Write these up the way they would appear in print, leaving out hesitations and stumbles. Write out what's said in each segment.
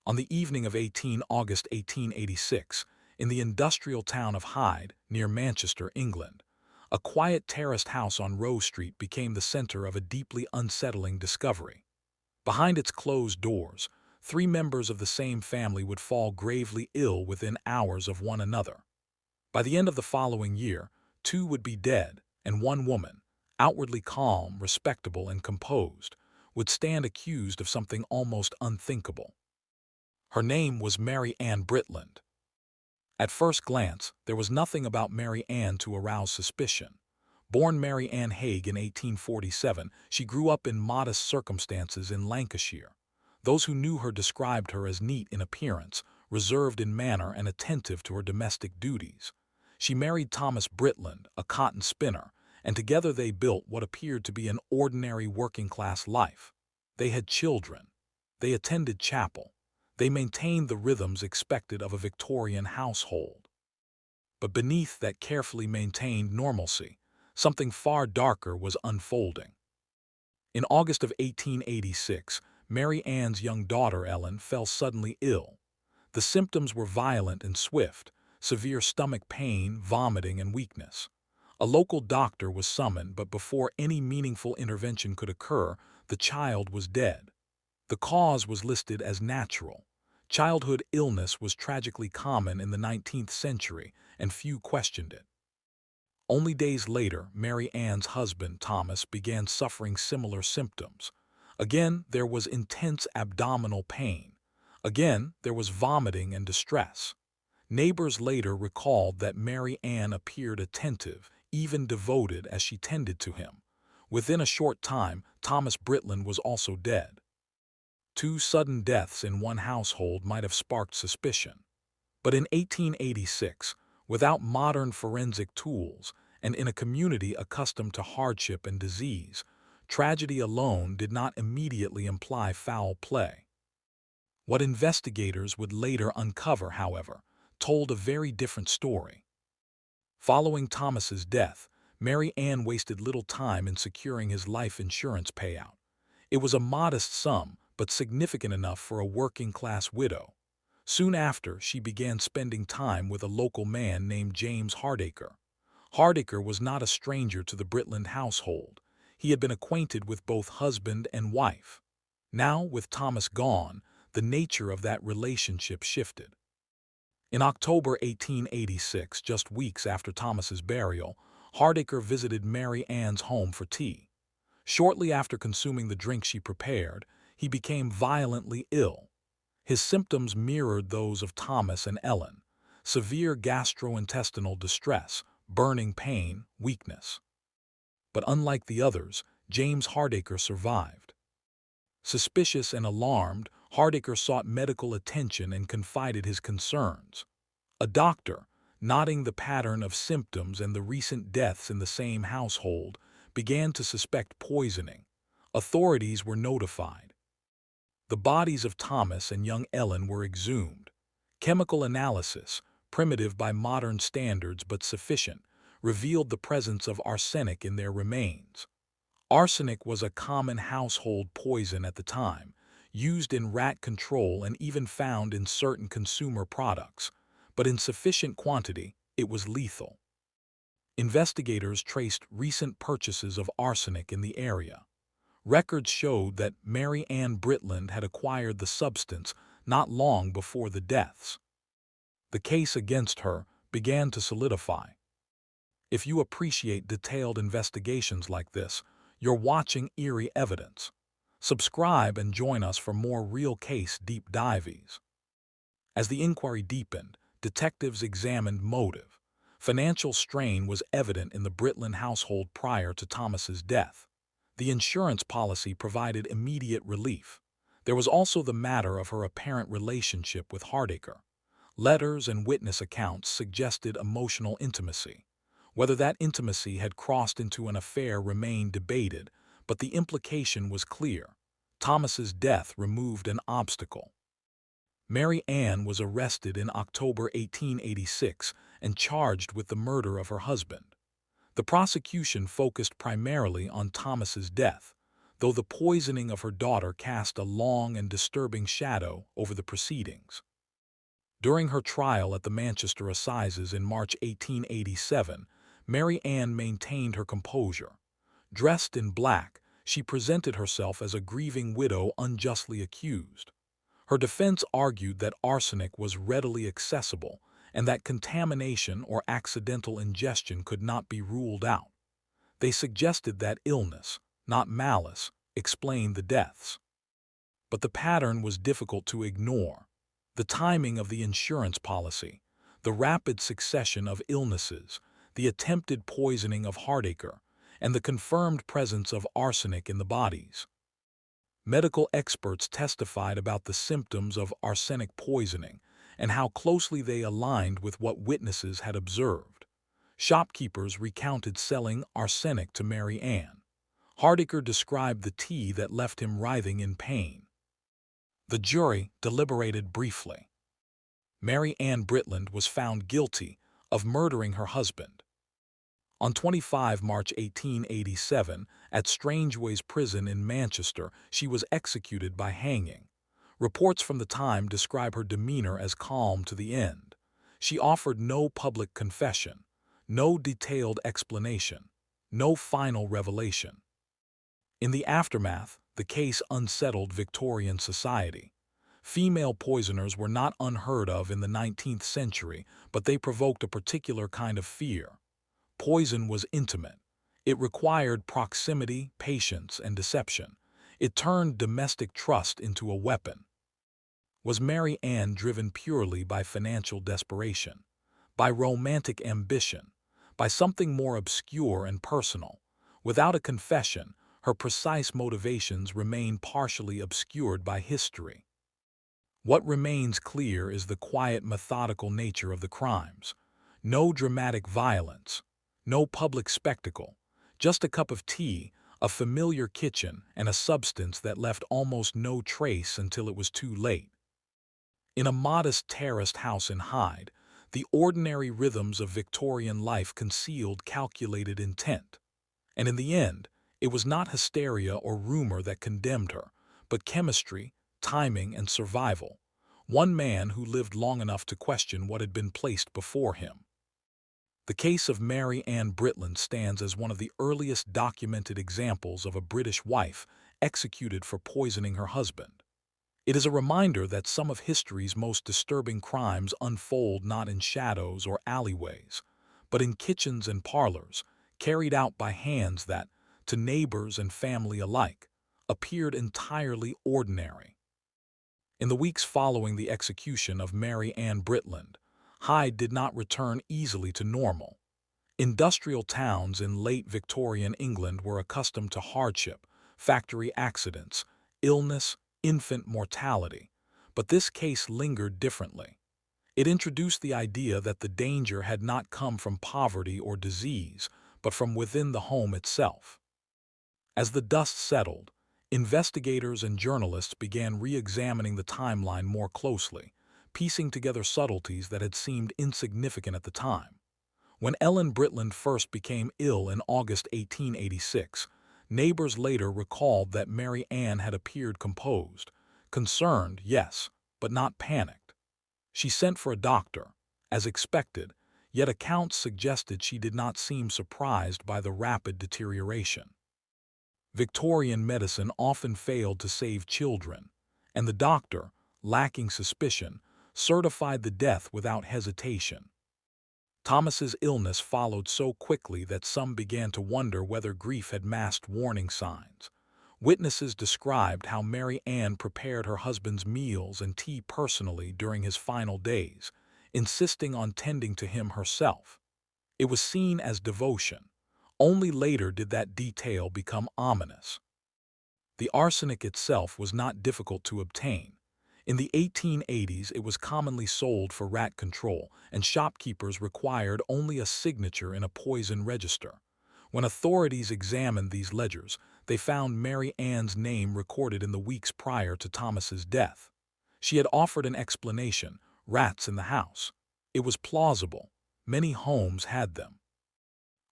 On the evening of August 1886, in the industrial town of Hyde, near Manchester, England, a quiet terraced house on Rose Street became the center of a deeply unsettling discovery. Behind its closed doors, three members of the same family would fall gravely ill within hours of one another. By the end of the following year, two would be dead, and one woman, outwardly calm, respectable, and composed, would stand accused of something almost unthinkable. Her name was Mary Ann Britland. At first glance, there was nothing about Mary Ann to arouse suspicion. Born Mary Ann Haig in 1847, she grew up in modest circumstances in Lancashire. Those who knew her described her as neat in appearance, reserved in manner, and attentive to her domestic duties. She married Thomas Britland, a cotton spinner, and together they built what appeared to be an ordinary working-class life. They had children. They attended chapel. They maintained the rhythms expected of a Victorian household. But beneath that carefully maintained normalcy, something far darker was unfolding. In August of 1886, Mary Ann's young daughter Ellen fell suddenly ill. The symptoms were violent and swift: severe stomach pain, vomiting, and weakness. A local doctor was summoned, but before any meaningful intervention could occur, the child was dead. The cause was listed as natural. Childhood illness was tragically common in the 19th century, and few questioned it. Only days later, Mary Ann's husband, Thomas, began suffering similar symptoms. Again, there was intense abdominal pain. Again, there was vomiting and distress. Neighbors later recalled that Mary Ann appeared attentive, even devoted, as she tended to him. Within a short time, Thomas Britland was also dead. Two sudden deaths in one household might have sparked suspicion. But in 1886, without modern forensic tools, and in a community accustomed to hardship and disease, tragedy alone did not immediately imply foul play. What investigators would later uncover, however, told a very different story. Following Thomas's death, Mary Ann wasted little time in securing his life insurance payout. It was a modest sum, but significant enough for a working-class widow. Soon after, she began spending time with a local man named James Hardacre. Hardacre was not a stranger to the Britland household. He had been acquainted with both husband and wife. Now, with Thomas gone, the nature of that relationship shifted. In October 1886, just weeks after Thomas's burial, Hardacre visited Mary Ann's home for tea. Shortly after consuming the drink she prepared, he became violently ill. His symptoms mirrored those of Thomas and Ellen: severe gastrointestinal distress, burning pain, weakness. But unlike the others, James Hardacre survived. Suspicious and alarmed, Hardacre sought medical attention and confided his concerns. A doctor, noting the pattern of symptoms and the recent deaths in the same household, began to suspect poisoning. Authorities were notified. The bodies of Thomas and young Ellen were exhumed. Chemical analysis, primitive by modern standards but sufficient, revealed the presence of arsenic in their remains. Arsenic was a common household poison at the time, used in rat control and even found in certain consumer products, but in sufficient quantity, it was lethal. Investigators traced recent purchases of arsenic in the area. Records showed that Mary Ann Britland had acquired the substance not long before the deaths. The case against her began to solidify. If you appreciate detailed investigations like this, you're watching Eerie Evidence. Subscribe and join us for more real case deep dives. As the inquiry deepened, detectives examined motive. Financial strain was evident in the Britland household prior to Thomas's death. The insurance policy provided immediate relief. There was also the matter of her apparent relationship with Hardacre. Letters and witness accounts suggested emotional intimacy. Whether that intimacy had crossed into an affair remained debated, but the implication was clear. Thomas's death removed an obstacle. Mary Ann was arrested in October 1886 and charged with the murder of her husband. The prosecution focused primarily on Thomas's death. though the poisoning of her daughter cast a long and disturbing shadow over the proceedings. During her trial at the Manchester Assizes in March 1887, Mary Ann maintained her composure. Dressed in black, she presented herself as a grieving widow unjustly accused. Her defense argued that arsenic was readily accessible and that contamination or accidental ingestion could not be ruled out. They suggested that illness, not malice, explained the deaths. But the pattern was difficult to ignore. The timing of the insurance policy, the rapid succession of illnesses, the attempted poisoning of Hardacre, and the confirmed presence of arsenic in the bodies. Medical experts testified about the symptoms of arsenic poisoning and how closely they aligned with what witnesses had observed. Shopkeepers recounted selling arsenic to Mary Ann. Hardacre described the tea that left him writhing in pain. The jury deliberated briefly. Mary Ann Britland was found guilty of murdering her husband. On 25 March 1887, at Strangeways prison in Manchester, she was executed by hanging. Reports from the time describe her demeanor as calm to the end. She offered no public confession, no detailed explanation, no final revelation. In the aftermath, the case unsettled Victorian society. Female poisoners were not unheard of in the 19th century, but they provoked a particular kind of fear. Poison was intimate. It required proximity, patience, and deception. It turned domestic trust into a weapon. Was Mary Ann driven purely by financial desperation, by romantic ambition, by something more obscure and personal? Without a confession, her precise motivations remain partially obscured by history. What remains clear is the quiet, methodical nature of the crimes. No dramatic violence, no public spectacle, just a cup of tea, a familiar kitchen, and a substance that left almost no trace until it was too late. In a modest terraced house in Hyde, the ordinary rhythms of Victorian life concealed calculated intent. And in the end, it was not hysteria or rumor that condemned her, but chemistry, timing, and survival. One man who lived long enough to question what had been placed before him. The case of Mary Ann Britland stands as one of the earliest documented examples of a British wife executed for poisoning her husband. It is a reminder that some of history's most disturbing crimes unfold not in shadows or alleyways, but in kitchens and parlors, carried out by hands that, to neighbors and family alike, appeared entirely ordinary. In the weeks following the execution of Mary Ann Britland, Hyde did not return easily to normal. Industrial towns in late Victorian England were accustomed to hardship, factory accidents, illness, infant mortality, but this case lingered differently. It introduced the idea that the danger had not come from poverty or disease, but from within the home itself. As the dust settled, investigators and journalists began re-examining the timeline more closely, piecing together subtleties that had seemed insignificant at the time. When Ellen Britland first became ill in August 1886, neighbors later recalled that Mary Ann had appeared composed, concerned, yes, but not panicked. She sent for a doctor, as expected, yet accounts suggested she did not seem surprised by the rapid deterioration. Victorian medicine often failed to save children, and the doctor, lacking suspicion, certified the death without hesitation. Thomas's illness followed so quickly that some began to wonder whether grief had masked warning signs. Witnesses described how Mary Ann prepared her husband's meals and tea personally during his final days, insisting on tending to him herself. It was seen as devotion. Only later did that detail become ominous. The arsenic itself was not difficult to obtain. In the 1880s, it was commonly sold for rat control, and shopkeepers required only a signature in a poison register. When authorities examined these ledgers, they found Mary Ann's name recorded in the weeks prior to Thomas's death. She had offered an explanation: rats in the house. It was plausible. Many homes had them.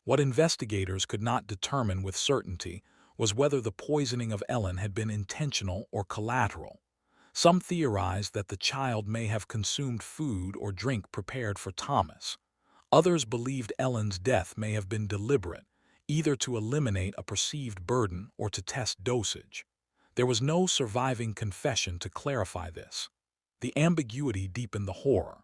What investigators could not determine with certainty was whether the poisoning of Ellen had been intentional or collateral. Some theorized that the child may have consumed food or drink prepared for Thomas. Others believed Ellen's death may have been deliberate, either to eliminate a perceived burden or to test dosage. There was no surviving confession to clarify this. The ambiguity deepened the horror.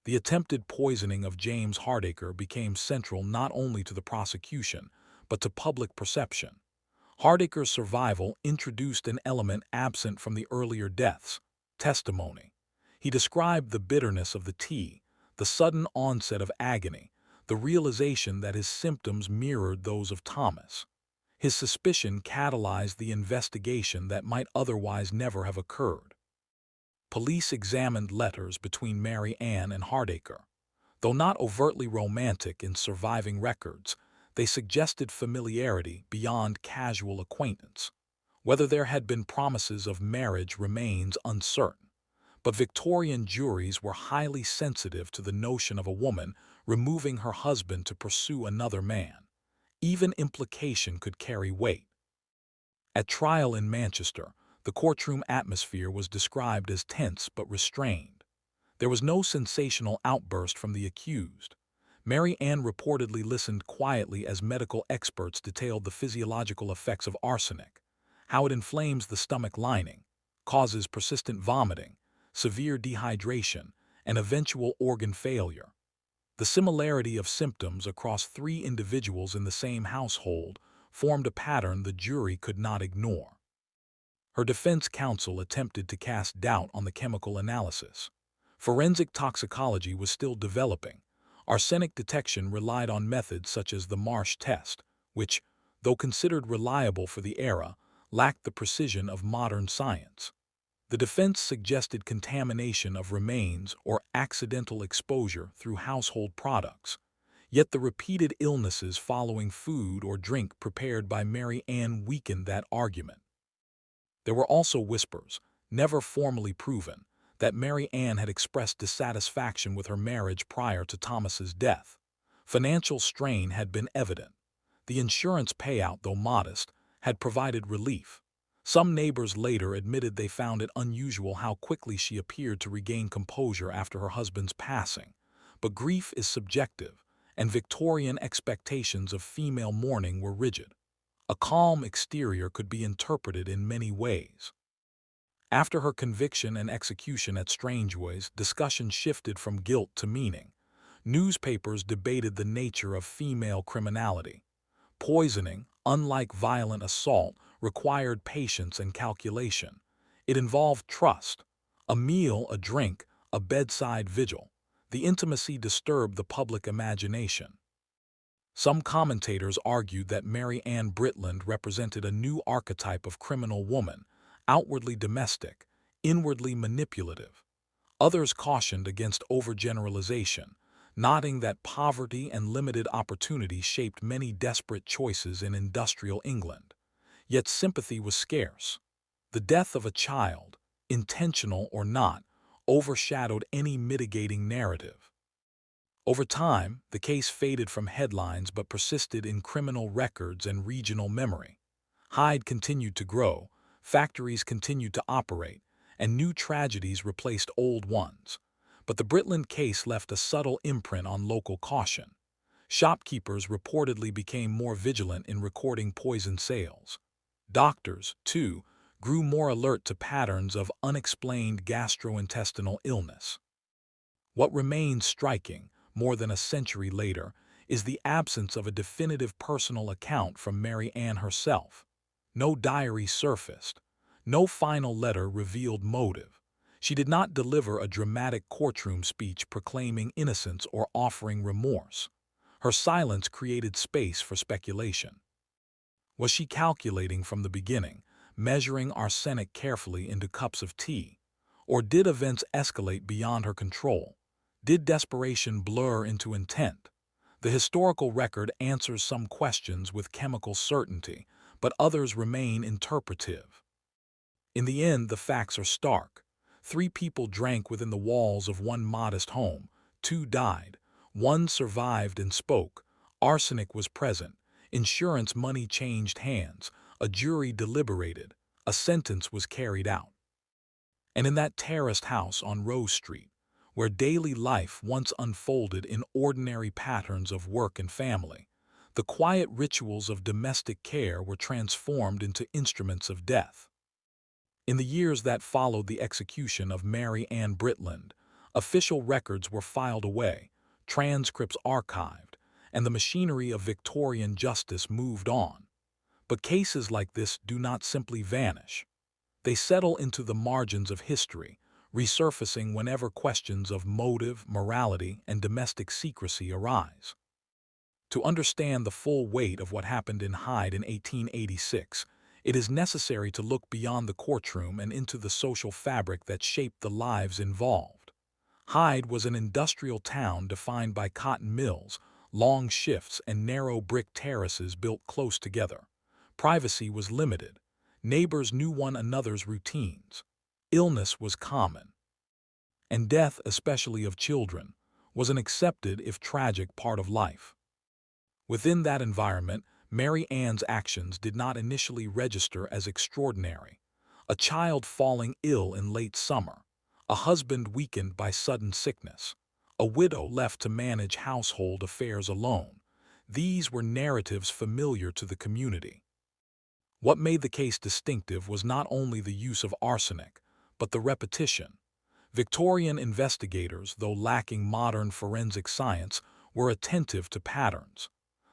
The attempted poisoning of James Hardacre became central not only to the prosecution, but to public perception. Hardacre's survival introduced an element absent from the earlier deaths: testimony. He described the bitterness of the tea, the sudden onset of agony, the realization that his symptoms mirrored those of Thomas. His suspicion catalyzed the investigation that might otherwise never have occurred. Police examined letters between Mary Ann and Hardacre. Though not overtly romantic in surviving records, they suggested familiarity beyond casual acquaintance. Whether there had been promises of marriage remains uncertain, but Victorian juries were highly sensitive to the notion of a woman removing her husband to pursue another man. Even implication could carry weight. At trial in Manchester, the courtroom atmosphere was described as tense but restrained. There was no sensational outburst from the accused. Mary Ann reportedly listened quietly as medical experts detailed the physiological effects of arsenic, how it inflames the stomach lining, causes persistent vomiting, severe dehydration, and eventual organ failure. The similarity of symptoms across 3 individuals in the same household formed a pattern the jury could not ignore. Her defense counsel attempted to cast doubt on the chemical analysis. Forensic toxicology was still developing. Arsenic detection relied on methods such as the Marsh test, which, though considered reliable for the era, lacked the precision of modern science. The defense suggested contamination of remains or accidental exposure through household products. Yet the repeated illnesses following food or drink prepared by Mary Ann weakened that argument. There were also whispers, never formally proven, that Mary Ann had expressed dissatisfaction with her marriage prior to Thomas's death. Financial strain had been evident. The insurance payout, though modest, had provided relief. Some neighbors later admitted they found it unusual how quickly she appeared to regain composure after her husband's passing. But grief is subjective, and Victorian expectations of female mourning were rigid. A calm exterior could be interpreted in many ways. After her conviction and execution at Strangeways, discussion shifted from guilt to meaning. Newspapers debated the nature of female criminality. Poisoning, unlike violent assault, required patience and calculation. It involved trust. A meal, a drink, a bedside vigil. The intimacy disturbed the public imagination. Some commentators argued that Mary Ann Britland represented a new archetype of criminal woman, outwardly domestic, inwardly manipulative. Others cautioned against overgeneralization, noting that poverty and limited opportunity shaped many desperate choices in industrial England. Yet sympathy was scarce. The death of a child, intentional or not, overshadowed any mitigating narrative. Over time, the case faded from headlines but persisted in criminal records and regional memory. Hyde continued to grow, factories continued to operate, and new tragedies replaced old ones. But the Britland case left a subtle imprint on local caution. Shopkeepers reportedly became more vigilant in recording poison sales. Doctors, too, grew more alert to patterns of unexplained gastrointestinal illness. What remains striking, more than a century later, is the absence of a definitive personal account from Mary Ann herself. No diary surfaced. No final letter revealed motive. She did not deliver a dramatic courtroom speech proclaiming innocence or offering remorse. Her silence created space for speculation. Was she calculating from the beginning, measuring arsenic carefully into cups of tea? Or did events escalate beyond her control? Did desperation blur into intent? The historical record answers some questions with chemical certainty, but others remain interpretive. In the end, the facts are stark. 3 people drank within the walls of one modest home. 2 died. 1 survived and spoke. Arsenic was present. Insurance money changed hands, a jury deliberated, a sentence was carried out. And in that terraced house on Rose Street, where daily life once unfolded in ordinary patterns of work and family, the quiet rituals of domestic care were transformed into instruments of death. In the years that followed the execution of Mary Ann Britland, official records were filed away, transcripts archived, and the machinery of Victorian justice moved on. But cases like this do not simply vanish. They settle into the margins of history, resurfacing whenever questions of motive, morality, and domestic secrecy arise. To understand the full weight of what happened in Hyde in 1886, it is necessary to look beyond the courtroom and into the social fabric that shaped the lives involved. Hyde was an industrial town defined by cotton mills, long shifts, and narrow brick terraces built close together. Privacy was limited. Neighbors knew one another's routines. Illness was common. And death, especially of children, was an accepted, if tragic, part of life. Within that environment, Mary Ann's actions did not initially register as extraordinary. A child falling ill in late summer, a husband weakened by sudden sickness, a widow left to manage household affairs alone. These were narratives familiar to the community. What made the case distinctive was not only the use of arsenic, but the repetition. Victorian investigators, though lacking modern forensic science, were attentive to patterns.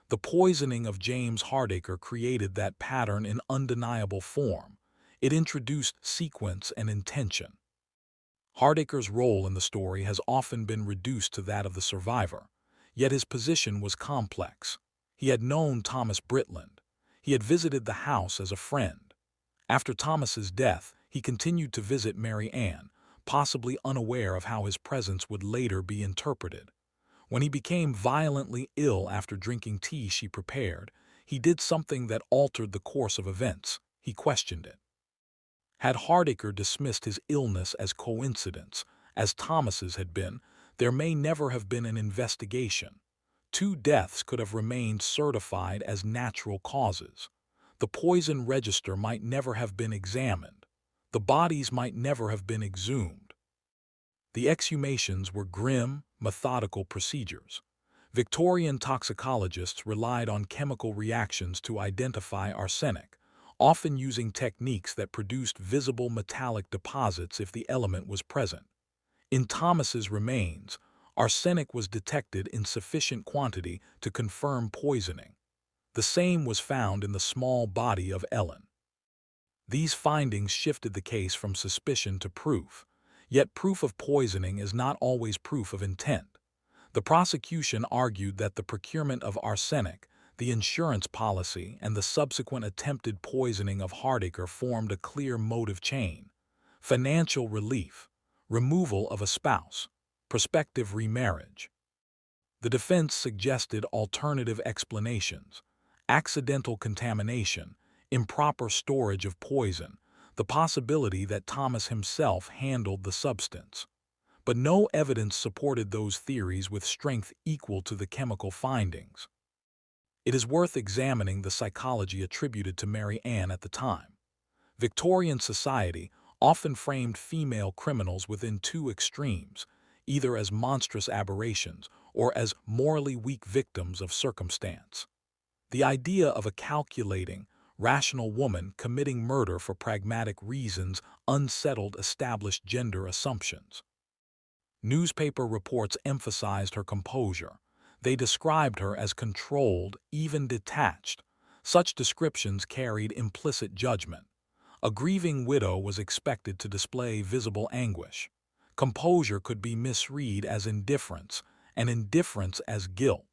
The poisoning of James Hardacre created that pattern in undeniable form. It introduced sequence and intention. Hardacre's role in the story has often been reduced to that of the survivor, yet his position was complex. He had known Thomas Britland. He had visited the house as a friend. After Thomas's death, he continued to visit Mary Ann, possibly unaware of how his presence would later be interpreted. When he became violently ill after drinking tea she prepared, he did something that altered the course of events. He questioned it. Had Hardacre dismissed his illness as coincidence, as Thomas's had been, there may never have been an investigation. 2 deaths could have remained certified as natural causes. The poison register might never have been examined. The bodies might never have been exhumed. The exhumations were grim, methodical procedures. Victorian toxicologists relied on chemical reactions to identify arsenic, often using techniques that produced visible metallic deposits if the element was present. In Thomas's remains, arsenic was detected in sufficient quantity to confirm poisoning. The same was found in the small body of Ellen. These findings shifted the case from suspicion to proof, yet proof of poisoning is not always proof of intent. The prosecution argued that the procurement of arsenic, the insurance policy, and the subsequent attempted poisoning of Hardacre formed a clear motive chain. Financial relief, removal of a spouse, prospective remarriage. The defense suggested alternative explanations: accidental contamination, improper storage of poison, the possibility that Thomas himself handled the substance. But no evidence supported those theories with strength equal to the chemical findings. It is worth examining the psychology attributed to Mary Ann at the time. Victorian society often framed female criminals within 2 extremes, either as monstrous aberrations or as morally weak victims of circumstance. The idea of a calculating, rational woman committing murder for pragmatic reasons unsettled established gender assumptions. Newspaper reports emphasized her composure. They described her as controlled, even detached. Such descriptions carried implicit judgment. A grieving widow was expected to display visible anguish. Composure could be misread as indifference, and indifference as guilt.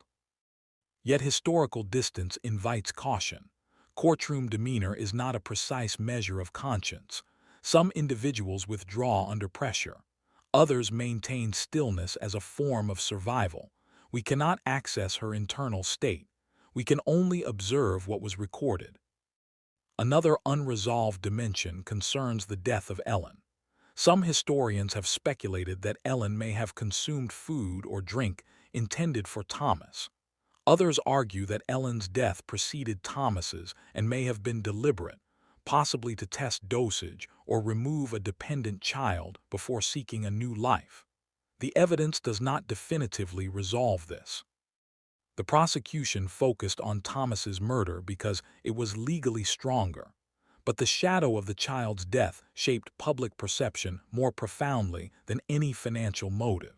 Yet historical distance invites caution. Courtroom demeanor is not a precise measure of conscience. Some individuals withdraw under pressure. Others maintain stillness as a form of survival. We cannot access her internal state. We can only observe what was recorded. Another unresolved dimension concerns the death of Ellen. Some historians have speculated that Ellen may have consumed food or drink intended for Thomas. Others argue that Ellen's death preceded Thomas's and may have been deliberate, possibly to test dosage or remove a dependent child before seeking a new life. The evidence does not definitively resolve this. The prosecution focused on Thomas's murder because it was legally stronger, but the shadow of the child's death shaped public perception more profoundly than any financial motive.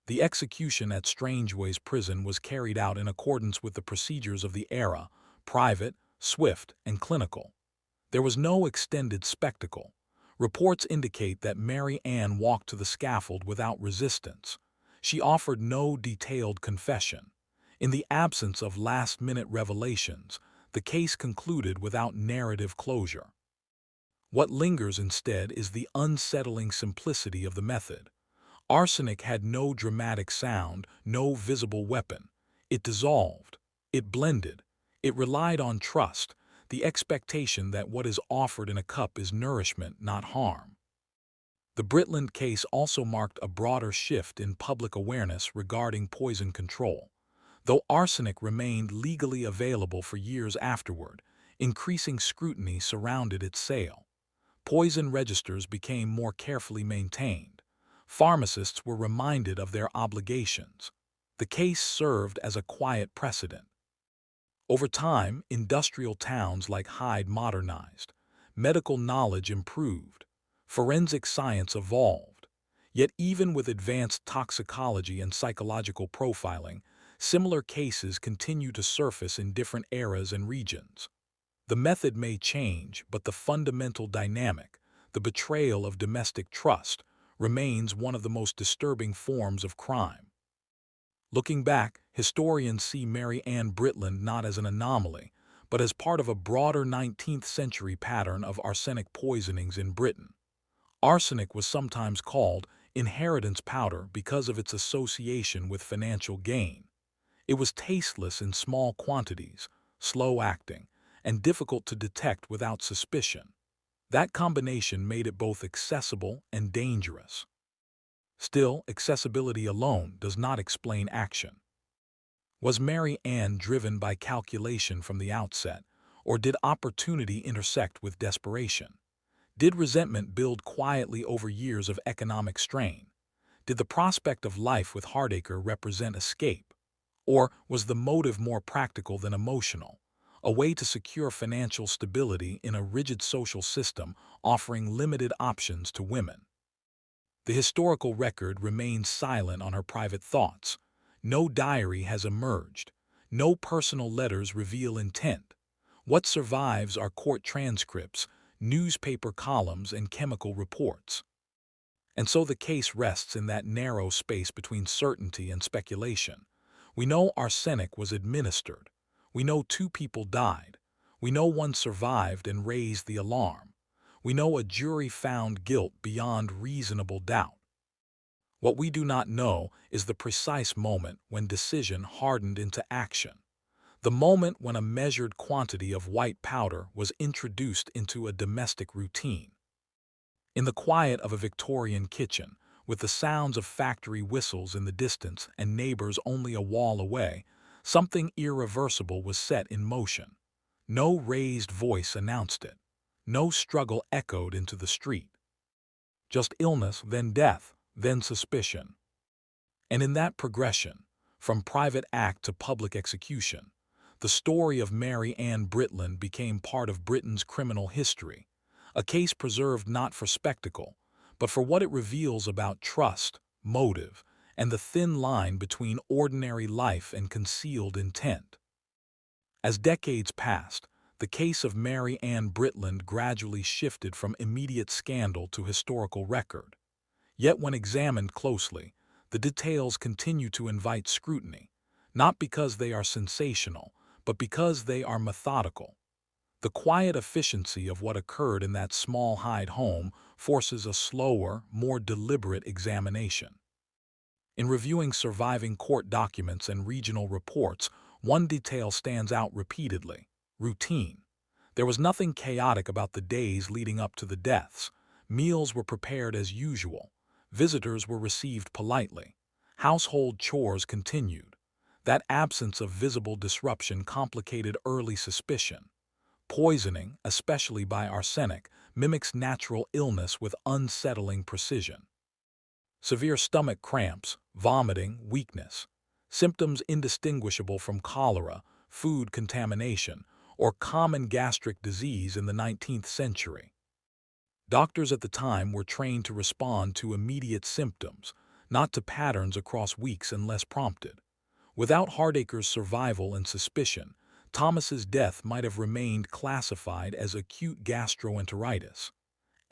The execution at Strangeways prison was carried out in accordance with the procedures of the era, private, swift, and clinical. There was no extended spectacle. Reports indicate that Mary Ann walked to the scaffold without resistance. She offered no detailed confession. In the absence of last-minute revelations, the case concluded without narrative closure. What lingers instead is the unsettling simplicity of the method. Arsenic had no dramatic sound, no visible weapon. It dissolved. It blended. It relied on trust, the expectation that what is offered in a cup is nourishment, not harm. The Britland case also marked a broader shift in public awareness regarding poison control. Though arsenic remained legally available for years afterward, increasing scrutiny surrounded its sale. Poison registers became more carefully maintained. Pharmacists were reminded of their obligations. The case served as a quiet precedent. Over time, industrial towns like Hyde modernized. Medical knowledge improved. Forensic science evolved. Yet even with advanced toxicology and psychological profiling, similar cases continue to surface in different eras and regions. The method may change, but the fundamental dynamic, the betrayal of domestic trust, remains one of the most disturbing forms of crime. Looking back, historians see Mary Ann Britland not as an anomaly, but as part of a broader 19th century pattern of arsenic poisonings in Britain. Arsenic was sometimes called inheritance powder because of its association with financial gain. It was tasteless in small quantities, slow-acting, and difficult to detect without suspicion. That combination made it both accessible and dangerous. Still, accessibility alone does not explain action. Was Mary Ann driven by calculation from the outset, or did opportunity intersect with desperation? Did resentment build quietly over years of economic strain? Did the prospect of life with Hardacre represent escape? Or was the motive more practical than emotional, a way to secure financial stability in a rigid social system offering limited options to women? The historical record remains silent on her private thoughts. No diary has emerged. No personal letters reveal intent. What survives are court transcripts, newspaper columns, and chemical reports. And so the case rests in that narrow space between certainty and speculation. We know arsenic was administered. We know 2 people died. We know one survived and raised the alarm. We know a jury found guilt beyond reasonable doubt. What we do not know is the precise moment when decision hardened into action. The moment when a measured quantity of white powder was introduced into a domestic routine. In the quiet of a Victorian kitchen, with the sounds of factory whistles in the distance and neighbors only a wall away, something irreversible was set in motion. No raised voice announced it. No struggle echoed into the street. Just illness, then death, then suspicion. And in that progression, from private act to public execution, the story of Mary Ann Britland became part of Britain's criminal history, a case preserved not for spectacle, but for what it reveals about trust, motive, and the thin line between ordinary life and concealed intent. As decades passed, the case of Mary Ann Britland gradually shifted from immediate scandal to historical record. Yet when examined closely, the details continue to invite scrutiny, not because they are sensational, but because they are methodical. The quiet efficiency of what occurred in that small Hyde home forces a slower, more deliberate examination. In reviewing surviving court documents and regional reports, one detail stands out repeatedly: routine. There was nothing chaotic about the days leading up to the deaths. Meals were prepared as usual. Visitors were received politely. Household chores continued. That absence of visible disruption complicated early suspicion. Poisoning, especially by arsenic, mimics natural illness with unsettling precision. Severe stomach cramps, vomiting, weakness, symptoms indistinguishable from cholera, food contamination, or common gastric disease in the 19th century. Doctors at the time were trained to respond to immediate symptoms, not to patterns across weeks unless prompted. Without Hardacre's survival and suspicion, Thomas's death might have remained classified as acute gastroenteritis.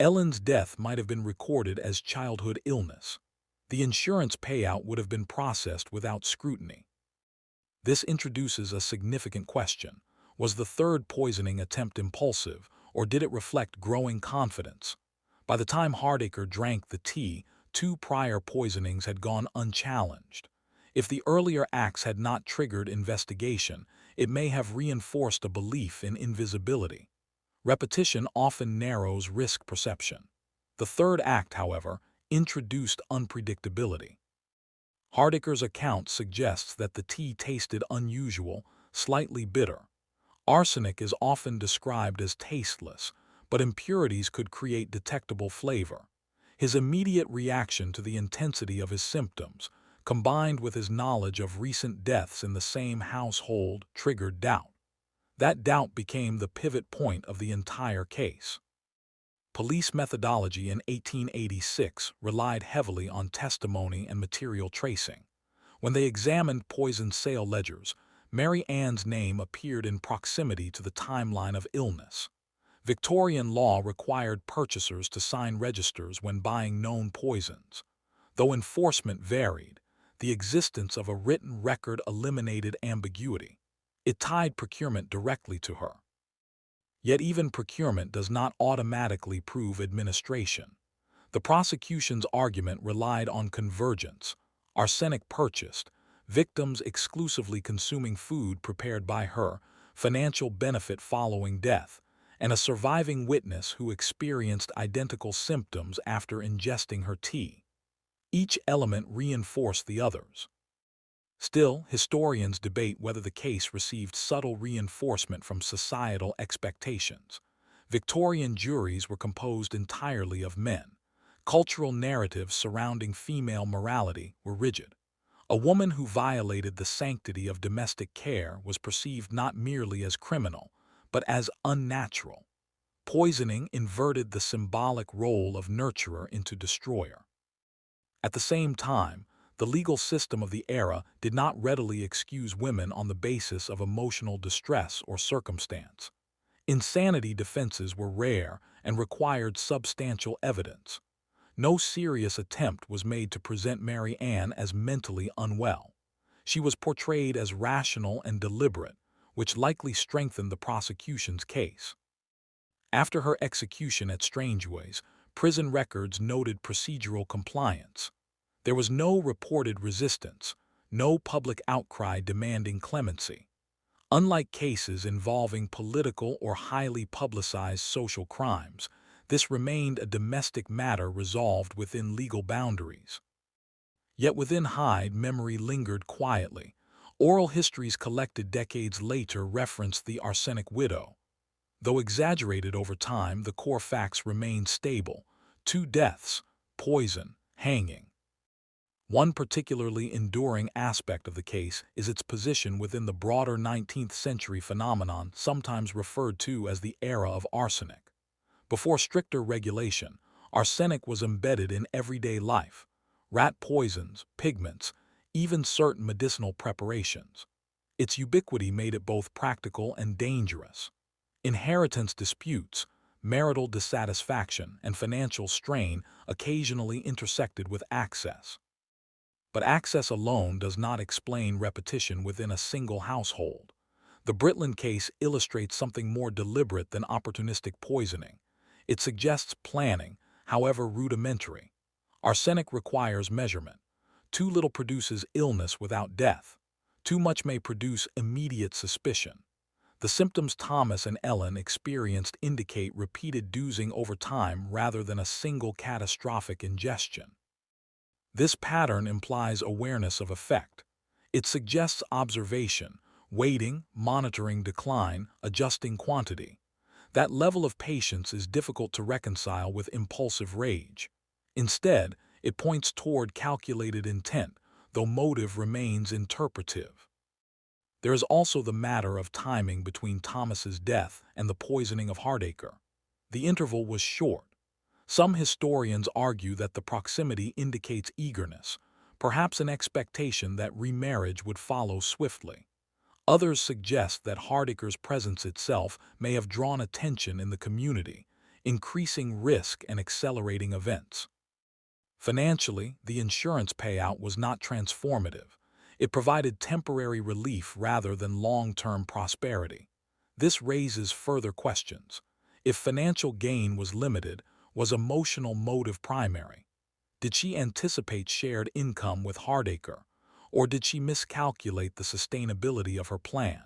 Ellen's death might have been recorded as childhood illness. The insurance payout would have been processed without scrutiny. This introduces a significant question. Was the third poisoning attempt impulsive, or did it reflect growing confidence? By the time Hardacre drank the tea, 2 prior poisonings had gone unchallenged. If the earlier acts had not triggered investigation, it may have reinforced a belief in invisibility. Repetition often narrows risk perception. The third act, however, introduced unpredictability. Hardacre's account suggests that the tea tasted unusual, slightly bitter. Arsenic is often described as tasteless, but impurities could create detectable flavor. His immediate reaction to the intensity of his symptoms, combined with his knowledge of recent deaths in the same household, triggered doubt. That doubt became the pivot point of the entire case. Police methodology in 1886 relied heavily on testimony and material tracing. When they examined poison sale ledgers, Mary Ann's name appeared in proximity to the timeline of illness. Victorian law required purchasers to sign registers when buying known poisons. Though enforcement varied, the existence of a written record eliminated ambiguity. It tied procurement directly to her. Yet even procurement does not automatically prove administration. The prosecution's argument relied on convergence: arsenic purchased, victims exclusively consuming food prepared by her, financial benefit following death, and a surviving witness who experienced identical symptoms after ingesting her tea. Each element reinforced the others. Still, historians debate whether the case received subtle reinforcement from societal expectations. Victorian juries were composed entirely of men. Cultural narratives surrounding female morality were rigid. A woman who violated the sanctity of domestic care was perceived not merely as criminal, but as unnatural. Poisoning inverted the symbolic role of nurturer into destroyer. At the same time, the legal system of the era did not readily excuse women on the basis of emotional distress or circumstance. Insanity defenses were rare and required substantial evidence. No serious attempt was made to present Mary Ann as mentally unwell. She was portrayed as rational and deliberate, which likely strengthened the prosecution's case. After her execution at Strangeways, prison records noted procedural compliance. There was no reported resistance, no public outcry demanding clemency. Unlike cases involving political or highly publicized social crimes, this remained a domestic matter resolved within legal boundaries. Yet within Hyde, memory lingered quietly. Oral histories collected decades later referenced the arsenic widow. Though exaggerated over time, the core facts remained stable: 2 deaths, poison, hanging. One particularly enduring aspect of the case is its position within the broader 19th century phenomenon sometimes referred to as the era of arsenic. Before stricter regulation, arsenic was embedded in everyday life: rat poisons, pigments, even certain medicinal preparations. Its ubiquity made it both practical and dangerous. Inheritance disputes, marital dissatisfaction, and financial strain occasionally intersected with access. But access alone does not explain repetition within a single household. The Britland case illustrates something more deliberate than opportunistic poisoning. It suggests planning, however rudimentary. Arsenic requires measurement. Too little produces illness without death. Too much may produce immediate suspicion. The symptoms Thomas and Ellen experienced indicate repeated dosing over time rather than a single catastrophic ingestion. This pattern implies awareness of effect. It suggests observation, waiting, monitoring decline, adjusting quantity. That level of patience is difficult to reconcile with impulsive rage. Instead, it points toward calculated intent, though motive remains interpretive. There is also the matter of timing between Thomas's death and the poisoning of Hardacre. The interval was short. Some historians argue that the proximity indicates eagerness, perhaps an expectation that remarriage would follow swiftly. Others suggest that Hardacre's presence itself may have drawn attention in the community, increasing risk and accelerating events. Financially, the insurance payout was not transformative. It provided temporary relief rather than long-term prosperity. This raises further questions. If financial gain was limited, was emotional motive primary? Did she anticipate shared income with Hardacre, or did she miscalculate the sustainability of her plan?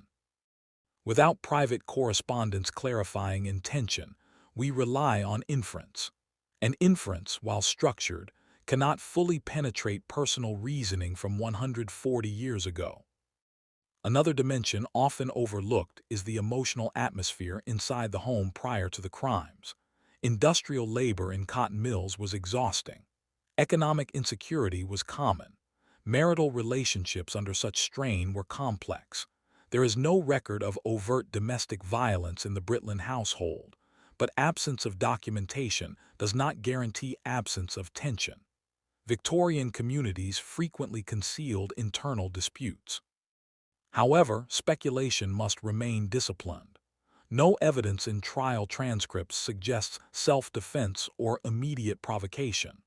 Without private correspondence clarifying intention, we rely on inference. And inference, while structured, cannot fully penetrate personal reasoning from 140 years ago. Another dimension often overlooked is the emotional atmosphere inside the home prior to the crimes. Industrial labor in cotton mills was exhausting. Economic insecurity was common. Marital relationships under such strain were complex. There is no record of overt domestic violence in the Britland household, but absence of documentation does not guarantee absence of tension. Victorian communities frequently concealed internal disputes. However, speculation must remain disciplined. No evidence in trial transcripts suggests self-defense or immediate provocation.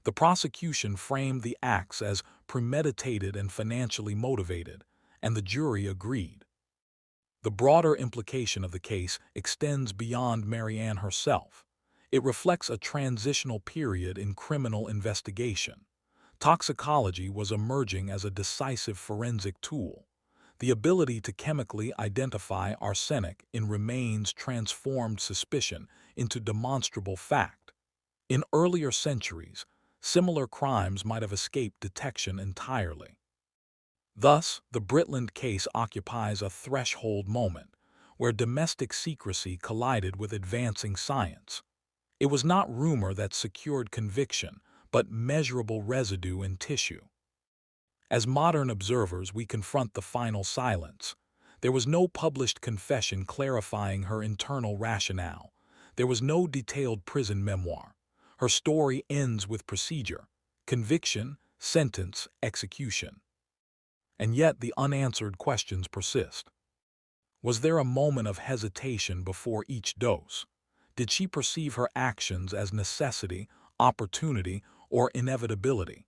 The prosecution framed the acts as premeditated and financially motivated, and the jury agreed. The broader implication of the case extends beyond Mary Ann herself. It reflects a transitional period in criminal investigation. Toxicology was emerging as a decisive forensic tool. The ability to chemically identify arsenic in remains transformed suspicion into demonstrable fact. In earlier centuries, similar crimes might have escaped detection entirely. Thus, the Britland case occupies a threshold moment, where domestic secrecy collided with advancing science. It was not rumor that secured conviction, but measurable residue in tissue. As modern observers, we confront the final silence. There was no published confession clarifying her internal rationale. There was no detailed prison memoir. Her story ends with procedure: conviction, sentence, execution. And yet the unanswered questions persist. Was there a moment of hesitation before each dose? Did she perceive her actions as necessity, opportunity, or inevitability?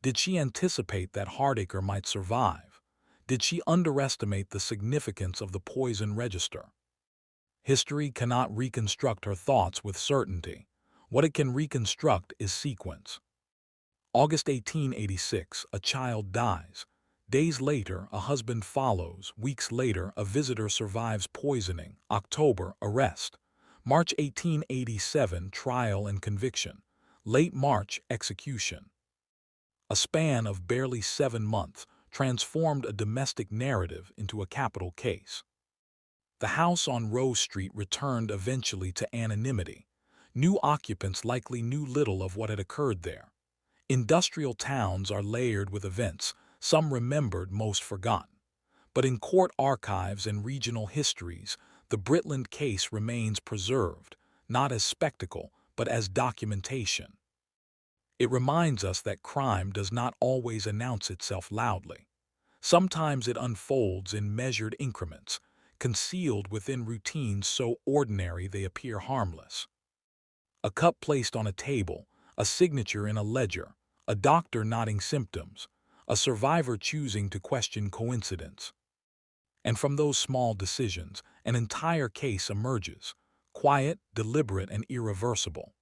Did she anticipate that Hardacre might survive? Did she underestimate the significance of the poison register? History cannot reconstruct her thoughts with certainty. What it can reconstruct is sequence. August 1886, a child dies. Days later, a husband follows. Weeks later, a visitor survives poisoning. October, arrest. March 1887, trial and conviction. Late March, execution. A span of barely 7 months transformed a domestic narrative into a capital case. The house on Rose Street returned eventually to anonymity. New occupants likely knew little of what had occurred there. Industrial towns are layered with events, some remembered, most forgotten. But in court archives and regional histories, the Britland case remains preserved, not as spectacle, but as documentation. It reminds us that crime does not always announce itself loudly. Sometimes it unfolds in measured increments, concealed within routines so ordinary they appear harmless. A cup placed on a table, a signature in a ledger, a doctor noting symptoms, a survivor choosing to question coincidence. And from those small decisions, an entire case emerges, quiet, deliberate, and irreversible.